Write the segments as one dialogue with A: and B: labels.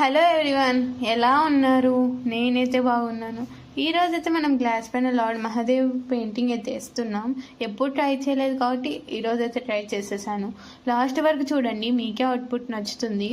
A: Hello everyone, ఎలా ఉన్నారు? నేనైతే బాగున్నాను. ఈరోజైతే మనం గ్లాస్ పైన లార్డ్ మహాదేవ్ పెయింటింగ్ అయితే వేస్తున్నాం. ఎప్పుడు ట్రై చేయలేదు కాబట్టి ఈరోజైతే ట్రై చేసేసాను. లాస్ట్ వరకు చూడండి, మీకే అవుట్పుట్ నచ్చుతుంది.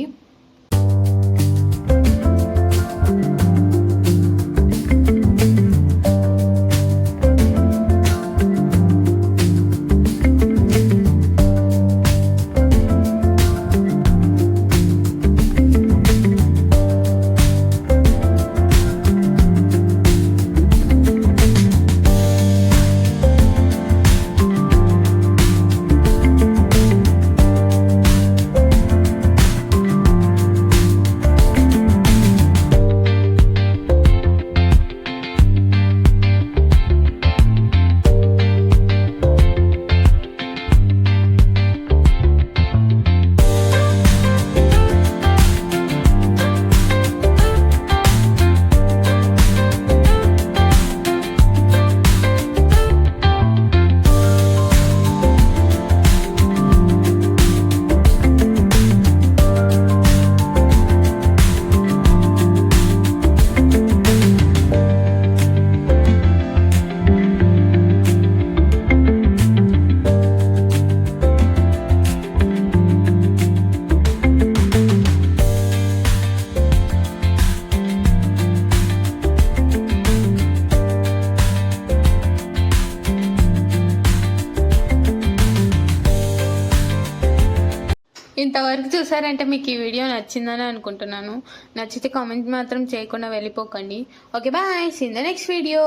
A: ఇంతవరకు చూసారంటే మీకు ఈ వీడియో నచ్చిందని అనుకుంటున్నాను. నచ్చితే కామెంట్ మాత్రం చేయకుండా వెళ్ళిపోకండి. Okay, bye, see in the next video.